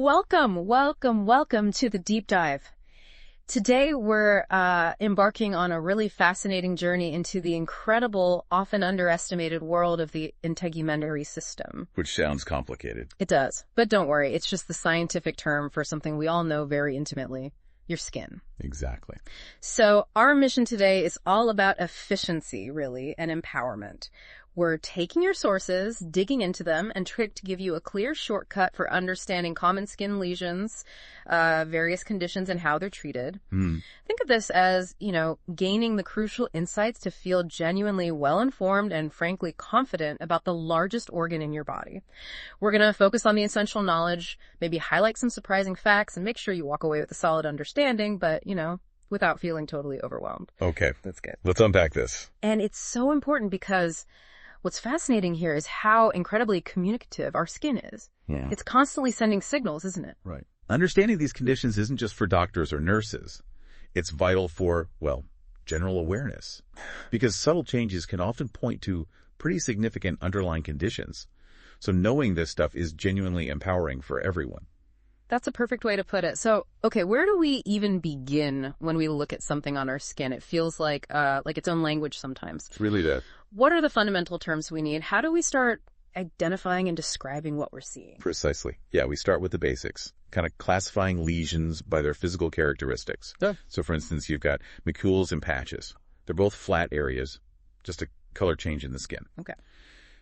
Welcome to the deep dive. Today we're embarking on a really fascinating journey into the incredible, often underestimated world of the integumentary system. Which sounds complicated. It does, but don't worry, it's just the scientific term for something we all know very intimately, your skin. Exactly. So our mission today is all about efficiency, really, and empowerment. We're taking your sources, digging into them, and trick to give you a clear shortcut for understanding common skin lesions, various conditions, and how they're treated. Think of this as, gaining the crucial insights to feel genuinely well-informed and, frankly, confident about the largest organ in your body. We're going to focus on the essential knowledge, maybe highlight some surprising facts, and make sure you walk away with a solid understanding, but, without feeling totally overwhelmed. Okay. That's good. Let's unpack this. And it's so important because what's fascinating here is how incredibly communicative our skin is. Yeah. It's constantly sending signals, isn't it? Right. Understanding these conditions isn't just for doctors or nurses. It's vital for, general awareness. Because subtle changes can often point to pretty significant underlying conditions. So knowing this stuff is genuinely empowering for everyone. That's a perfect way to put it. So, okay, where do we even begin when we look at something on our skin? It feels like its own language sometimes. It's really that. What are the fundamental terms we need? How do we start identifying and describing what we're seeing? Precisely. Yeah, we start with the basics, kind of classifying lesions by their physical characteristics. Yeah. So, for instance, you've got macules and patches. They're both flat areas, just a color change in the skin. Okay.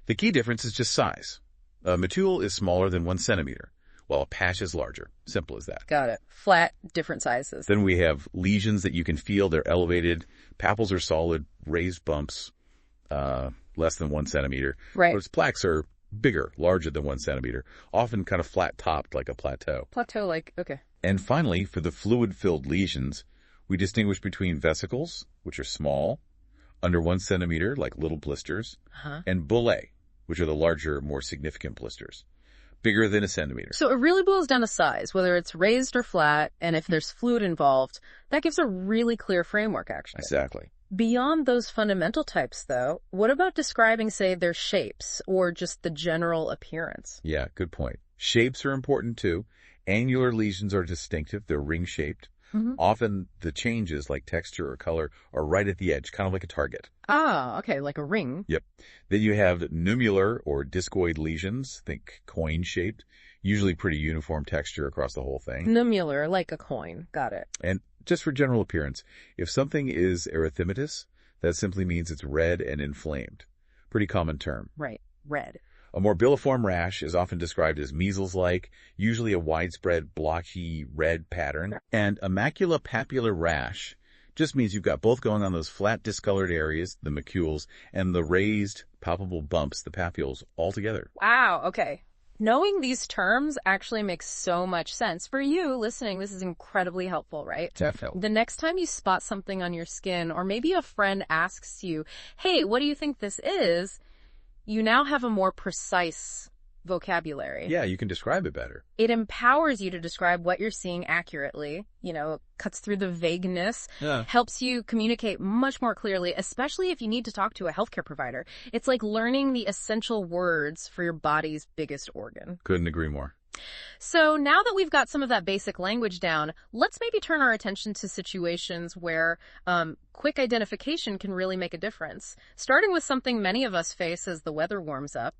The key difference is just size. A macule is smaller than 1 centimeter. Well, a patch is larger. Simple as that. Got it. Flat, different sizes. Then we have lesions that you can feel. They're elevated. Papules are solid. Raised bumps, less than 1 centimeter. Right. Whereas plaques are bigger, larger than 1 centimeter, often kind of flat-topped like a plateau. Okay. And finally, for the fluid-filled lesions, we distinguish between vesicles, which are small, under 1 centimeter, like little blisters, and bullae, which are the larger, more significant blisters. Bigger than 1 centimeter. So it really boils down to size, whether it's raised or flat, and if there's fluid involved, that gives a really clear framework, actually. Exactly. Beyond those fundamental types, though, what about describing, say, their shapes or just the general appearance? Yeah, good point. Shapes are important, too. Annular lesions are distinctive. They're ring-shaped. Often the changes, like texture or color, are right at the edge, kind of like a target. Ah, okay, like a ring. Yep. Then you have nummular or discoid lesions, think coin-shaped, usually pretty uniform texture across the whole thing. Nummular, like a coin. Got it. And just for general appearance, if something is erythematous, that simply means it's red and inflamed. Pretty common term. Right, red. A morbilliform rash is often described as measles-like, usually a widespread blotchy red pattern. And a maculopapular rash just means you've got both going on those flat discolored areas, the macules, and the raised palpable bumps, the papules, all together. Wow, okay. Knowing these terms actually makes so much sense. For you listening, this is incredibly helpful, right? Definitely. The next time you spot something on your skin, or maybe a friend asks you, hey, what do you think this is? You now have a more precise vocabulary. Yeah, you can describe it better. It empowers you to describe what you're seeing accurately, cuts through the vagueness, helps you communicate much more clearly, especially if you need to talk to a healthcare provider. It's like learning the essential words for your body's biggest organ. Couldn't agree more. So now that we've got some of that basic language down, let's maybe turn our attention to situations where quick identification can really make a difference. Starting with something many of us face as the weather warms up,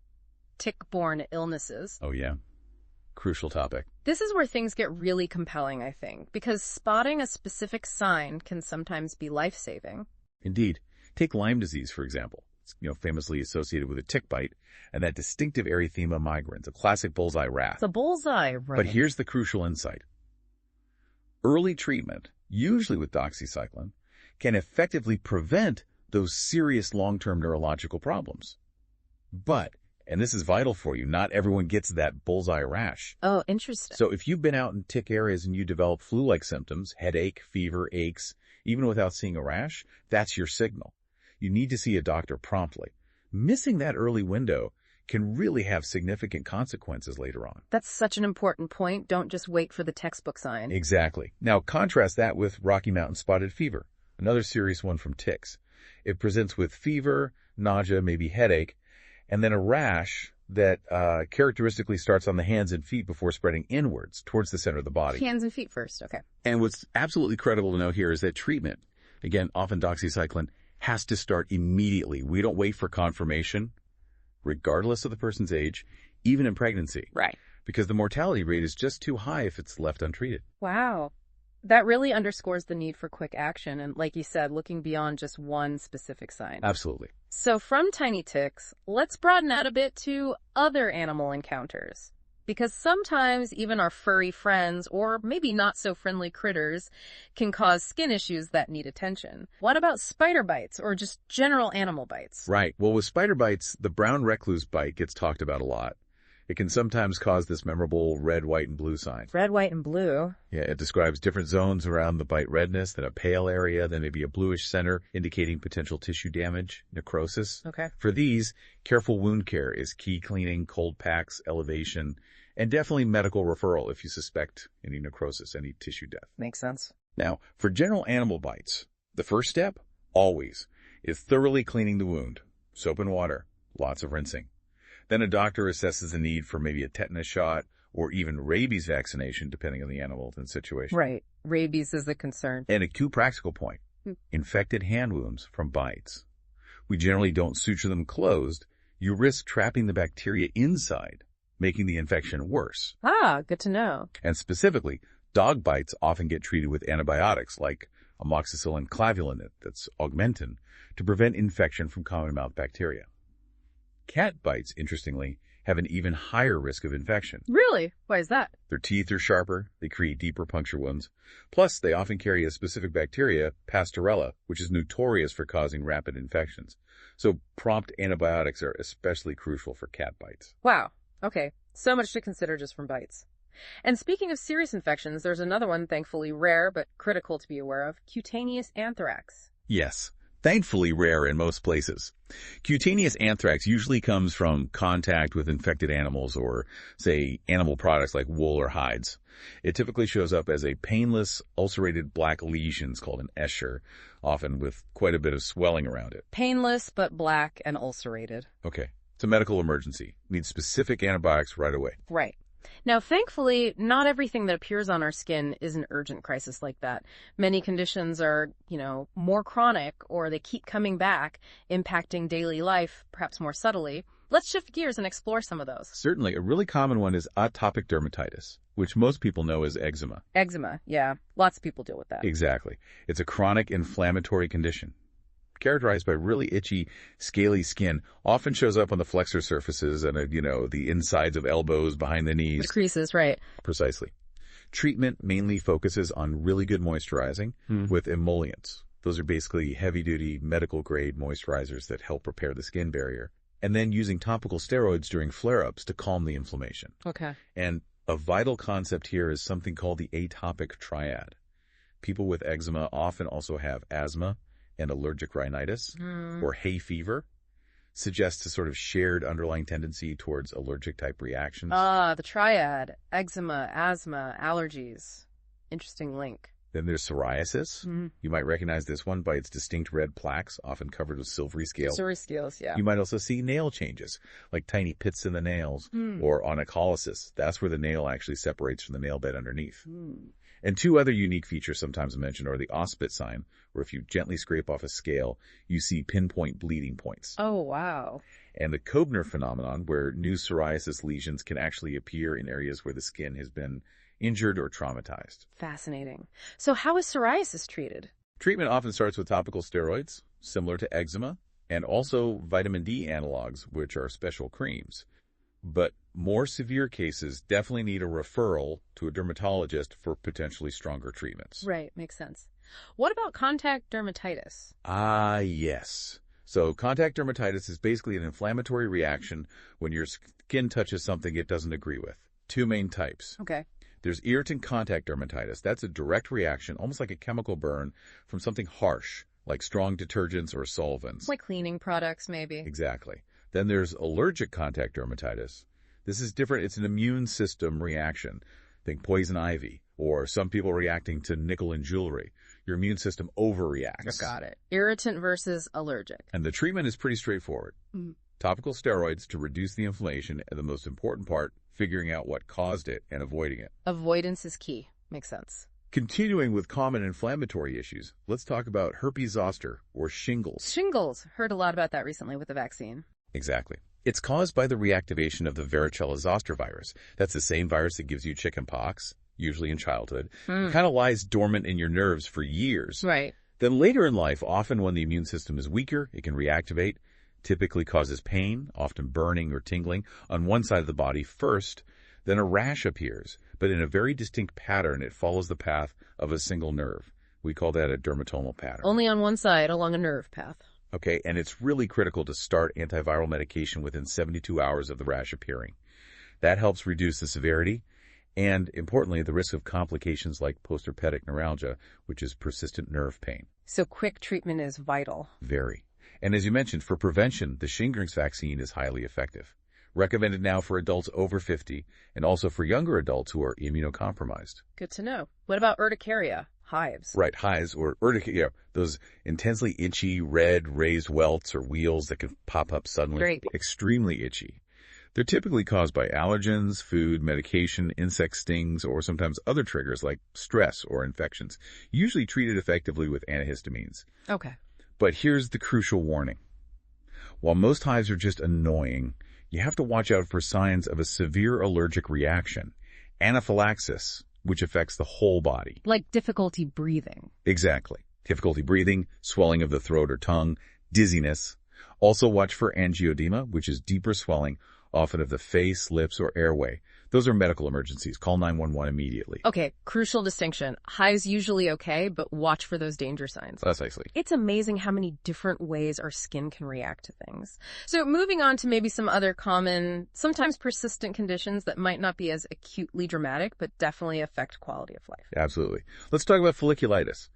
tick-borne illnesses. Oh, yeah. Crucial topic. This is where things get really compelling, I think, because spotting a specific sign can sometimes be life-saving. Indeed. Take Lyme disease, for example. It's, famously associated with a tick bite and that distinctive erythema migrans, a classic bullseye wrath. It's a bullseye, right? But here's the crucial insight. Early treatment, usually with doxycycline, can effectively prevent those serious long-term neurological problems. But, and this is vital for you, not everyone gets that bullseye rash. Oh, interesting. So if you've been out in tick areas and you develop flu-like symptoms, headache, fever, aches, even without seeing a rash, that's your signal. You need to see a doctor promptly. Missing that early window can really have significant consequences later on. That's such an important point. Don't just wait for the textbook sign. Exactly. Now, contrast that with Rocky Mountain spotted fever, another serious one from ticks. It presents with fever, nausea, maybe headache, and then a rash that characteristically starts on the hands and feet before spreading inwards towards the center of the body. Hands and feet first, okay. And what's absolutely credible to know here is that treatment, again, often doxycycline, has to start immediately. We don't wait for confirmation, regardless of the person's age, even in pregnancy. Right. Because the mortality rate is just too high if it's left untreated. Wow. That really underscores the need for quick action and, like you said, looking beyond just one specific sign. Absolutely. So from tiny ticks, let's broaden out a bit to other animal encounters. Because sometimes even our furry friends, or maybe not so friendly critters, can cause skin issues that need attention. What about spider bites or just general animal bites? Right. Well, with spider bites, the brown recluse bite gets talked about a lot. It can sometimes cause this memorable red, white, and blue sign. Red, white, and blue. Yeah, it describes different zones around the bite redness, then a pale area, then maybe a bluish center, indicating potential tissue damage, necrosis. Okay. For these, careful wound care is key: cleaning, cold packs, elevation, and definitely medical referral if you suspect any necrosis, any tissue death. Makes sense. Now, for general animal bites, the first step, always, is thoroughly cleaning the wound. Soap and water, lots of rinsing. Then a doctor assesses the need for maybe a tetanus shot or even rabies vaccination, depending on the animal and situation. Right. Rabies is a concern. And a key practical point, infected hand wounds from bites. We generally don't suture them closed. You risk trapping the bacteria inside, making the infection worse. Ah, good to know. And specifically, dog bites often get treated with antibiotics like amoxicillin clavulanate, that's augmentin, to prevent infection from common mouth bacteria. Cat bites, interestingly, have an even higher risk of infection. Really? Why is that? Their teeth are sharper, they create deeper puncture wounds. Plus, they often carry a specific bacteria, Pastorella, which is notorious for causing rapid infections. So prompt antibiotics are especially crucial for cat bites. Wow. Okay. So much to consider just from bites. And speaking of serious infections, there's another one, thankfully rare but critical to be aware of: cutaneous anthrax. Yes. Thankfully rare in most places. Cutaneous anthrax usually comes from contact with infected animals or, say, animal products like wool or hides. It typically shows up as a painless, ulcerated black lesions called an eschar, often with quite a bit of swelling around it. Painless but black and ulcerated. Okay. It's a medical emergency. Needs specific antibiotics right away. Right. Now, thankfully, not everything that appears on our skin is an urgent crisis like that. Many conditions are, more chronic, or they keep coming back, impacting daily life, perhaps more subtly. Let's shift gears and explore some of those. Certainly. A really common one is atopic dermatitis, which most people know as eczema. Eczema, yeah. Lots of people deal with that. Exactly. It's a chronic inflammatory condition characterized by really itchy, scaly skin, often shows up on the flexor surfaces and, the insides of elbows, behind the knees. The creases, right. Precisely. Treatment mainly focuses on really good moisturizing with emollients. Those are basically heavy-duty, medical-grade moisturizers that help repair the skin barrier. And then using topical steroids during flare-ups to calm the inflammation. Okay. And a vital concept here is something called the atopic triad. People with eczema often also have asthma and allergic rhinitis or hay fever. Suggests a sort of shared underlying tendency towards allergic-type reactions. Ah, the triad. Eczema, asthma, allergies. Interesting link. Then there's psoriasis. You might recognize this one by its distinct red plaques, often covered with silvery scales. Silvery scales, yeah. You might also see nail changes, like tiny pits in the nails, or onycholysis. That's where the nail actually separates from the nail bed underneath. And two other unique features sometimes mentioned are the Auspit sign, where if you gently scrape off a scale, you see pinpoint bleeding points. Oh, wow. And the Koebner phenomenon, where new psoriasis lesions can actually appear in areas where the skin has been injured or traumatized. Fascinating. So how is psoriasis treated? Treatment often starts with topical steroids, similar to eczema, and also vitamin D analogs, which are special creams. But more severe cases definitely need a referral to a dermatologist for potentially stronger treatments. Right, makes sense. What about contact dermatitis? Ah, yes. So contact dermatitis is basically an inflammatory reaction when your skin touches something it doesn't agree with. Two main types. Okay. There's irritant contact dermatitis. That's a direct reaction, almost like a chemical burn, from something harsh, like strong detergents or solvents. Like cleaning products, maybe. Exactly. Then there's allergic contact dermatitis. This is different. It's an immune system reaction. Think poison ivy, or some people reacting to nickel in jewelry. Your immune system overreacts. Got it. Irritant versus allergic. And the treatment is pretty straightforward. Topical steroids to reduce the inflammation, and the most important part, figuring out what caused it and avoiding it. Avoidance is key. Makes sense. Continuing with common inflammatory issues, let's talk about herpes zoster, or shingles. Shingles. Heard a lot about that recently with the vaccine. Exactly. It's caused by the reactivation of the varicella zoster virus. That's the same virus that gives you chickenpox, usually in childhood. It kind of lies dormant in your nerves for years. Right. Then later in life, often when the immune system is weaker, it can reactivate, typically causes pain, often burning or tingling, on one side of the body first. Then a rash appears, but in a very distinct pattern. It follows the path of a single nerve. We call that a dermatomal pattern. Only on one side along a nerve path. Okay, and it's really critical to start antiviral medication within 72 hours of the rash appearing. That helps reduce the severity and, importantly, the risk of complications like postherpetic neuralgia, which is persistent nerve pain. So quick treatment is vital. Very. And as you mentioned, for prevention, the Shingrix vaccine is highly effective. Recommended now for adults over 50 and also for younger adults who are immunocompromised. Good to know. What about urticaria? Hives. Right, hives or urticaria, those intensely itchy, red, raised welts or wheals that can pop up suddenly. Great. Extremely itchy. They're typically caused by allergens, food, medication, insect stings, or sometimes other triggers like stress or infections, usually treated effectively with antihistamines. Okay. But here's the crucial warning. While most hives are just annoying, you have to watch out for signs of a severe allergic reaction, anaphylaxis, which affects the whole body. Like difficulty breathing. Exactly. Difficulty breathing, swelling of the throat or tongue, dizziness. Also watch for angioedema, which is deeper swelling, often of the face, lips, or airway. Those are medical emergencies. Call 911 immediately. Okay, crucial distinction. Hives usually okay, but watch for those danger signs. Precisely. It's amazing how many different ways our skin can react to things. So moving on to maybe some other common, sometimes persistent conditions that might not be as acutely dramatic, but definitely affect quality of life. Absolutely. Let's talk about folliculitis.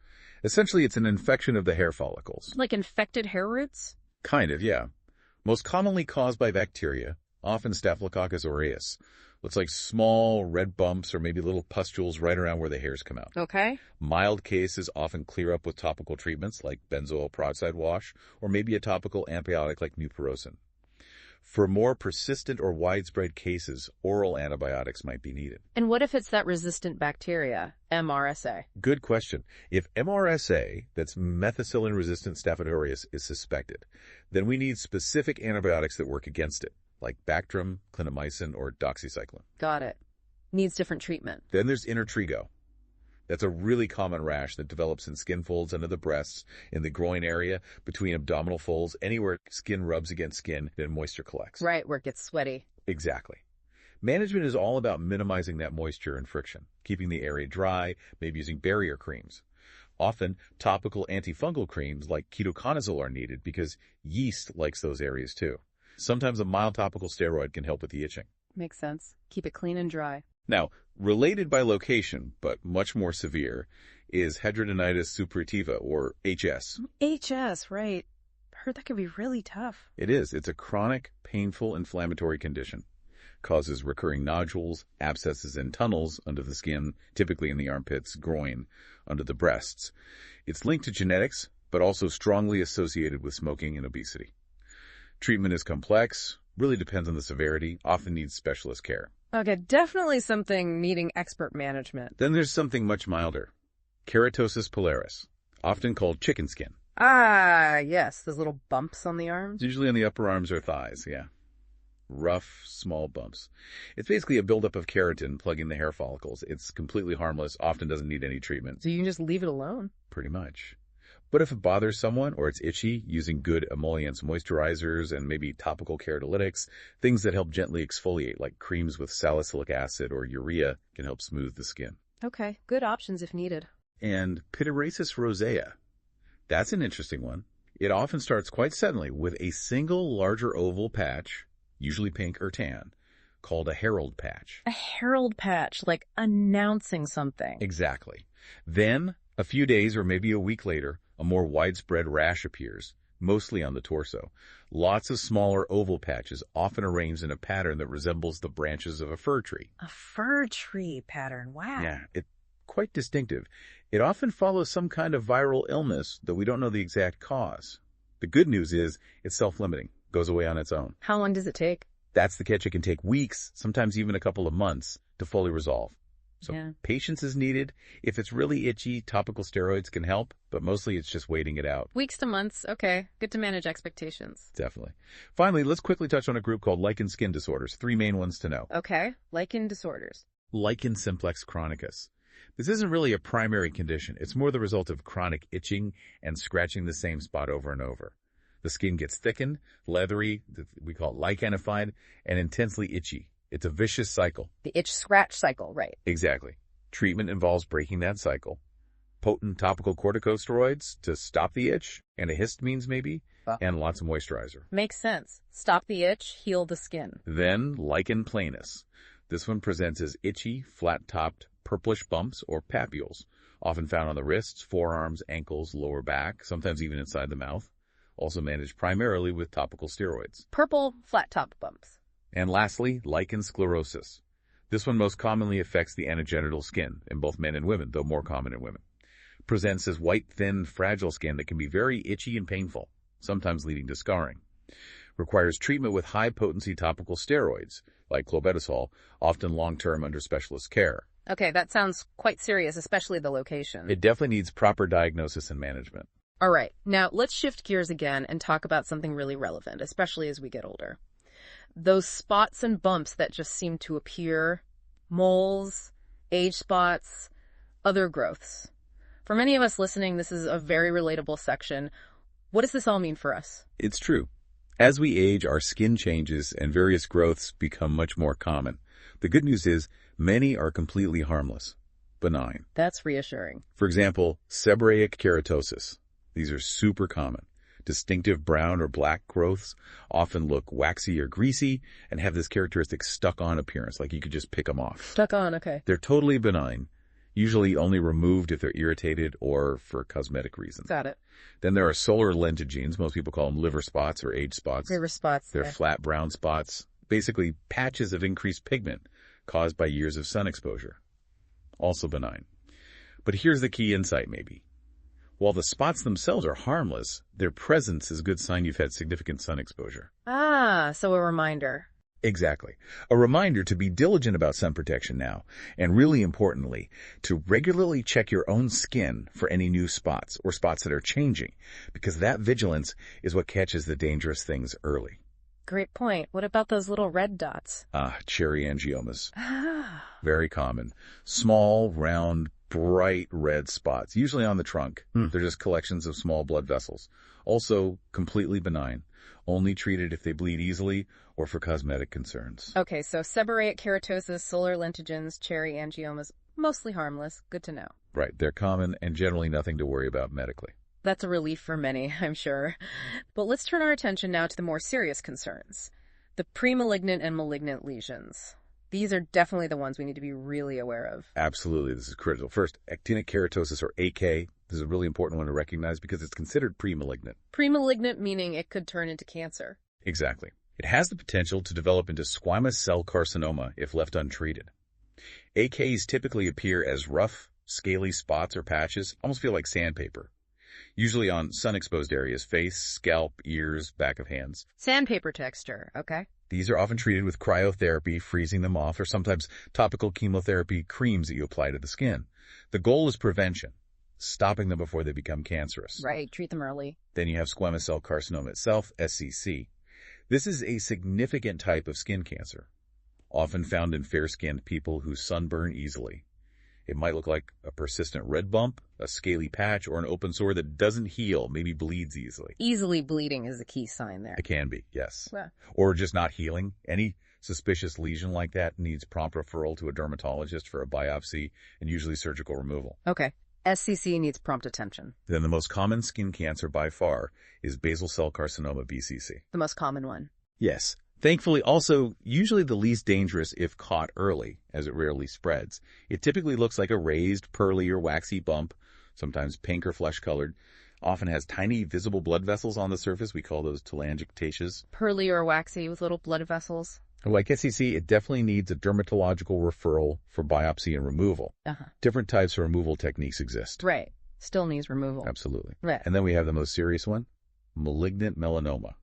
Essentially, it's an infection of the hair follicles. Like infected hair roots? Kind of, yeah. Most commonly caused by bacteria, often Staphylococcus aureus. Looks like small red bumps or maybe little pustules right around where the hairs come out. Okay. Mild cases often clear up with topical treatments like benzoyl peroxide wash or maybe a topical antibiotic like mupirocin. For more persistent or widespread cases, oral antibiotics might be needed. And what if it's that resistant bacteria, MRSA? Good question. If MRSA, that's methicillin-resistant Staphylococcus aureus, is suspected, then we need specific antibiotics that work against it, like Bactrim, clindamycin, or doxycycline. Got it. Needs different treatment. Then there's intertrigo. That's a really common rash that develops in skin folds under the breasts, in the groin area, between abdominal folds, anywhere skin rubs against skin and moisture collects. Right, where it gets sweaty. Exactly. Management is all about minimizing that moisture and friction, keeping the area dry, maybe using barrier creams. Often, topical antifungal creams like ketoconazole are needed because yeast likes those areas too. Sometimes a mild topical steroid can help with the itching. Makes sense. Keep it clean and dry. Now, related by location, but much more severe, is hidradenitis suppurativa, or HS. HS, right. Heard that could be really tough. It is. It's a chronic, painful, inflammatory condition. Causes recurring nodules, abscesses, and tunnels under the skin, typically in the armpits, groin, under the breasts. It's linked to genetics, but also strongly associated with smoking and obesity. Treatment is complex, really depends on the severity, often needs specialist care. Okay, definitely something needing expert management. Then there's something much milder. Keratosis pilaris, often called chicken skin. Ah, yes, those little bumps on the arms. It's usually on the upper arms or thighs, yeah. Rough, small bumps. It's basically a buildup of keratin plugging the hair follicles. It's completely harmless, often doesn't need any treatment. So you can just leave it alone? Pretty much. But if it bothers someone or it's itchy, using good emollients, moisturizers, and maybe topical keratolytics, things that help gently exfoliate, like creams with salicylic acid or urea, can help smooth the skin. Okay, good options if needed. And pityriasis rosea. That's an interesting one. It often starts quite suddenly with a single larger oval patch, usually pink or tan, called a herald patch. A herald patch, like announcing something. Exactly. Then, a few days or maybe a week later, a more widespread rash appears, mostly on the torso. Lots of smaller oval patches, often arranged in a pattern that resembles the branches of a fir tree. A fir tree pattern, wow. Yeah, it's quite distinctive. It often follows some kind of viral illness, though we don't know the exact cause. The good news is it's self-limiting. goes away on its own. How long does it take? That's the catch. It can take weeks, sometimes even a couple of months, to fully resolve. So patience is needed. If it's really itchy, topical steroids can help, but mostly it's just waiting it out. Weeks to months. Okay. Good to manage expectations. Definitely. Finally, let's quickly touch on a group called lichen skin disorders. 3 main ones to know. Okay. Lichen disorders. Lichen simplex chronicus. This isn't really a primary condition. It's more the result of chronic itching and scratching the same spot over and over. The skin gets thickened, leathery, we call it lichenified, and intensely itchy. It's a vicious cycle. The itch-scratch cycle, right. Exactly. Treatment involves breaking that cycle. Potent topical corticosteroids to stop the itch, antihistamines maybe, and lots of moisturizer. Makes sense. Stop the itch, heal the skin. Then lichen planus. This one presents as itchy, flat-topped, purplish bumps or papules, often found on the wrists, forearms, ankles, lower back, sometimes even inside the mouth. Also managed primarily with topical steroids. Purple, flat-top bumps. And lastly, lichen sclerosus. This one most commonly affects the anogenital skin in both men and women, though more common in women. Presents as white, thin, fragile skin that can be very itchy and painful, sometimes leading to scarring. Requires treatment with high-potency topical steroids, like clobetasol, often long-term under specialist care. Okay, that sounds quite serious, especially the location. It definitely needs proper diagnosis and management. All right, now let's shift gears again and talk about something really relevant, especially as we get older. Those spots and bumps that just seem to appear, moles, age spots, other growths. For many of us listening, this is a very relatable section. What does this all mean for us? It's true. As we age, our skin changes and various growths become much more common. The good news is many are completely harmless, benign. That's reassuring. For example, seborrheic keratosis. These are super common. Distinctive brown or black growths often look waxy or greasy and have this characteristic stuck-on appearance, like you could just pick them off. Stuck on, okay. They're totally benign, usually only removed if they're irritated or for cosmetic reasons. Got it. Then there are solar lentigens. Most people call them liver spots or age spots. Liver spots. They're flat brown spots, basically patches of increased pigment caused by years of sun exposure. Also benign. But here's the key insight maybe. While the spots themselves are harmless, their presence is a good sign you've had significant sun exposure. Ah, so a reminder. Exactly. A reminder to be diligent about sun protection now, and really importantly, to regularly check your own skin for any new spots or spots that are changing, because that vigilance is what catches the dangerous things early. Great point. What about those little red dots? Cherry angiomas. Ah. Very common. Small, round, bright red spots, usually on the trunk. They're just collections of small blood vessels. Also completely benign, only treated if they bleed easily or for cosmetic concerns. Okay, so seborrheic keratosis, solar lentigens, cherry angiomas, mostly harmless. Good to know. Right, they're common and generally nothing to worry about medically. That's a relief for many, I'm sure. But let's turn our attention now to the more serious concerns. The premalignant and malignant lesions. These are definitely the ones we need to be really aware of. Absolutely, this is critical. First, actinic keratosis, or AK. This is a really important one to recognize because it's considered premalignant. Premalignant meaning it could turn into cancer. Exactly. It has the potential to develop into squamous cell carcinoma if left untreated. AKs typically appear as rough, scaly spots or patches, almost feel like sandpaper. Usually on sun-exposed areas, face, scalp, ears, back of hands. Sandpaper texture, okay. These are often treated with cryotherapy, freezing them off, or sometimes topical chemotherapy creams that you apply to the skin. The goal is prevention, stopping them before they become cancerous. Right, treat them early. Then you have squamous cell carcinoma itself, SCC. This is a significant type of skin cancer, often found in fair-skinned people who sunburn easily. It might look like a persistent red bump, a scaly patch, or an open sore that doesn't heal, maybe bleeds easily. Easily bleeding is a key sign there. It can be, yes. Yeah. Or just not healing. Any suspicious lesion like that needs prompt referral to a dermatologist for a biopsy and usually surgical removal. Okay. SCC needs prompt attention. Then the most common skin cancer by far is basal cell carcinoma, BCC. The most common one. Yes. Thankfully, also usually the least dangerous if caught early, as it rarely spreads. It typically looks like a raised, pearly, or waxy bump, sometimes pink or flesh-colored. Often has tiny visible blood vessels on the surface. We call those telangiectasias. Pearly or waxy with little blood vessels. Like SCC, it definitely needs a dermatological referral for biopsy and removal. Different types of removal techniques exist. Right. Still needs removal. Absolutely. Right. And then we have the most serious one, malignant melanoma.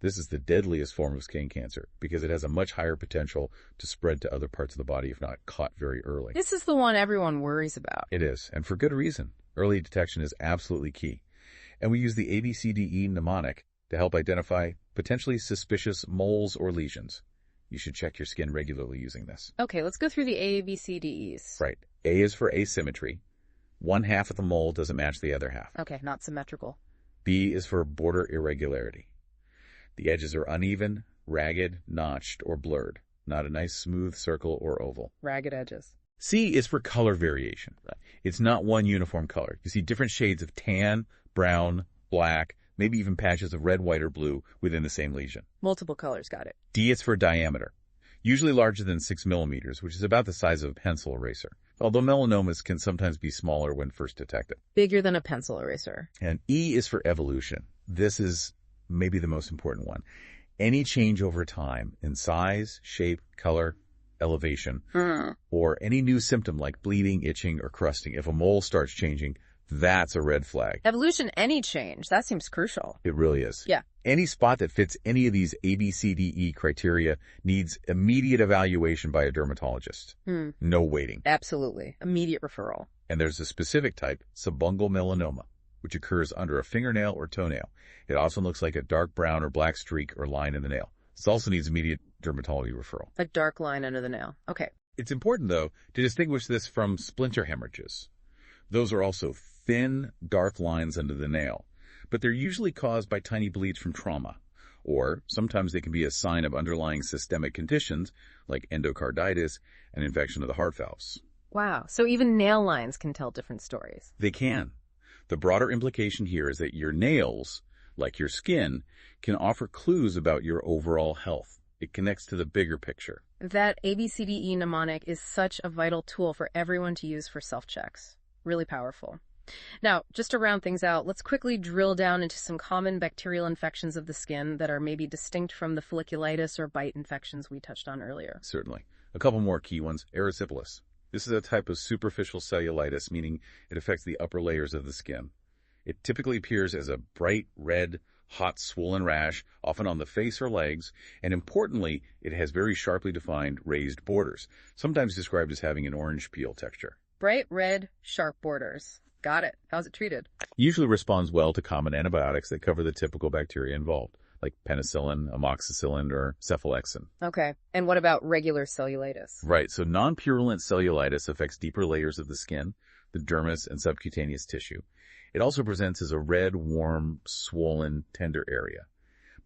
This is the deadliest form of skin cancer because it has a much higher potential to spread to other parts of the body if not caught very early. This is the one everyone worries about. It is, and for good reason. Early detection is absolutely key. And we use the ABCDE mnemonic to help identify potentially suspicious moles or lesions. You should check your skin regularly using this. Okay, let's go through the ABCDEs. Right. A is for asymmetry. One half of the mole doesn't match the other half. Okay, not symmetrical. B is for border irregularity. The edges are uneven, ragged, notched, or blurred. Not a nice smooth circle or oval. Ragged edges. C is for color variation. It's not one uniform color. You see different shades of tan, brown, black, maybe even patches of red, white, or blue within the same lesion. Multiple colors, got it. D is for diameter. Usually larger than 6 millimeters, which is about the size of a pencil eraser. Although melanomas can sometimes be smaller when first detected. Bigger than a pencil eraser. And E is for evolution. This is maybe the most important one. Any change over time in size, shape, color, elevation, or any new symptom like bleeding, itching, or crusting. If a mole starts changing, that's a red flag. Evolution, any change. That seems crucial. It really is. Yeah. Any spot that fits any of these ABCDE criteria needs immediate evaluation by a dermatologist. No waiting. Absolutely. Immediate referral. And there's a specific type, subungual melanoma, which occurs under a fingernail or toenail. It often looks like a dark brown or black streak or line in the nail. This also needs immediate dermatology referral. A dark line under the nail. Okay. It's important, though, to distinguish this from splinter hemorrhages. Those are also thin, dark lines under the nail, but they're usually caused by tiny bleeds from trauma, or sometimes they can be a sign of underlying systemic conditions like endocarditis and infection of the heart valves. Wow. So even nail lines can tell different stories. They can. The broader implication here is that your nails, like your skin, can offer clues about your overall health. It connects to the bigger picture. That ABCDE mnemonic is such a vital tool for everyone to use for self-checks. Really powerful. Now, just to round things out, let's quickly drill down into some common bacterial infections of the skin that are maybe distinct from the folliculitis or bite infections we touched on earlier. Certainly. A couple more key ones. Erysipelas. This is a type of superficial cellulitis, meaning it affects the upper layers of the skin. It typically appears as a bright red, hot, swollen rash, often on the face or legs, and importantly, it has very sharply defined raised borders, sometimes described as having an orange peel texture. Bright red, sharp borders. Got it. How's it treated? Usually responds well to common antibiotics that cover the typical bacteria involved, like penicillin, amoxicillin, or cephalexin. Okay. And what about regular cellulitis? Right. So non-purulent cellulitis affects deeper layers of the skin, the dermis, and subcutaneous tissue. It also presents as a red, warm, swollen, tender area.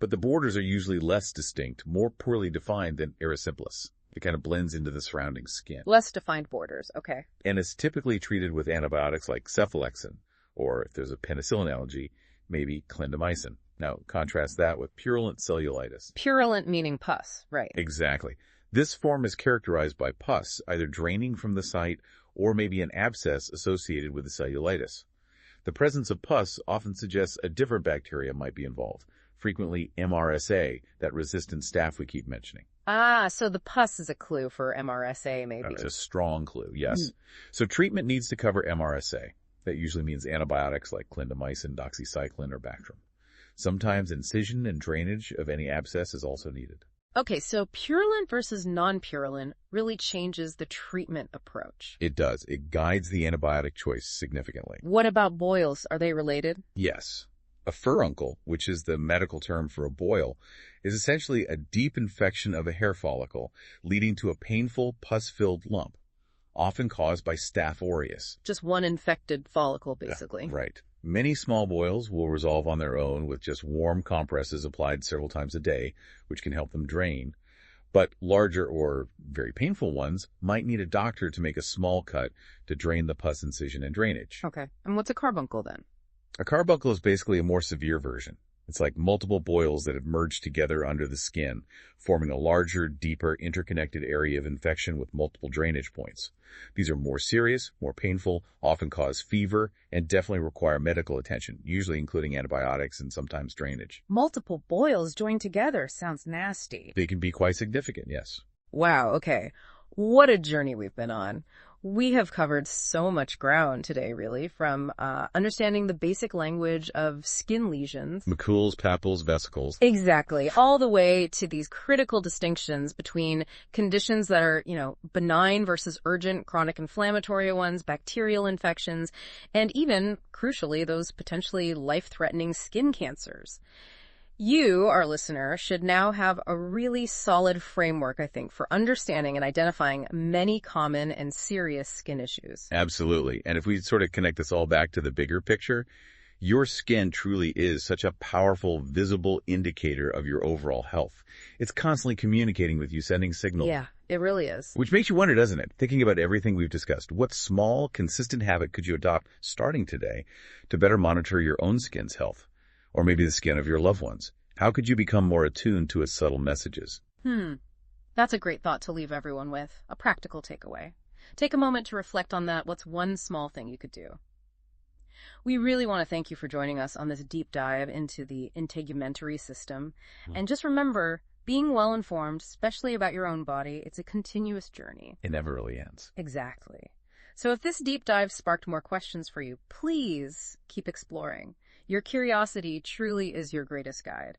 But the borders are usually less distinct, more poorly defined than erysipelas. It kind of blends into the surrounding skin. Less defined borders. Okay. And it's typically treated with antibiotics like cephalexin, or if there's a penicillin allergy, maybe clindamycin. Now, contrast that with purulent cellulitis. Purulent meaning pus, right? Exactly. This form is characterized by pus, either draining from the site or maybe an abscess associated with the cellulitis. The presence of pus often suggests a different bacteria might be involved, frequently MRSA, that resistant staph we keep mentioning. Ah, so the pus is a clue for MRSA, maybe. It's a strong clue, yes. So treatment needs to cover MRSA. That usually means antibiotics like clindamycin, doxycycline, or Bactrim. Sometimes incision and drainage of any abscess is also needed. Okay, so purulent versus non-purulent really changes the treatment approach. It does. It guides the antibiotic choice significantly. What about boils? Are they related? Yes. A furuncle, which is the medical term for a boil, is essentially a deep infection of a hair follicle leading to a painful pus-filled lump, often caused by Staph aureus. Just one infected follicle, basically. Yeah, right. Many small boils will resolve on their own with just warm compresses applied several times a day, which can help them drain. But larger or very painful ones might need a doctor to make a small cut to drain the pus incision and drainage. Okay. And what's a carbuncle then? A carbuncle is basically a more severe version. It's like multiple boils that have merged together under the skin, forming a larger, deeper, interconnected area of infection with multiple drainage points. These are more serious, more painful, often cause fever, and definitely require medical attention, usually including antibiotics and sometimes drainage. Multiple boils joined together sounds nasty. They can be quite significant, yes. Wow, okay. What a journey we've been on. We have covered so much ground today, really, from understanding the basic language of skin lesions. Macules, papules, vesicles. Exactly. All the way to these critical distinctions between conditions that are, benign versus urgent, chronic inflammatory ones, bacterial infections, and even, crucially, those potentially life-threatening skin cancers. You, our listener, should now have a really solid framework, I think, for understanding and identifying many common and serious skin issues. Absolutely. And if we sort of connect this all back to the bigger picture, your skin truly is such a powerful, visible indicator of your overall health. It's constantly communicating with you, sending signals. Yeah, it really is. Which makes you wonder, doesn't it? Thinking about everything we've discussed, what small, consistent habit could you adopt starting today to better monitor your own skin's health? Or maybe the skin of your loved ones? How could you become more attuned to its subtle messages? That's a great thought to leave everyone with, a practical takeaway. Take a moment to reflect on that. What's one small thing you could do? We really want to thank you for joining us on this deep dive into the integumentary system. And just remember, being well-informed, especially about your own body, it's a continuous journey. It never really ends. Exactly. So if this deep dive sparked more questions for you, please keep exploring. Your curiosity truly is your greatest guide.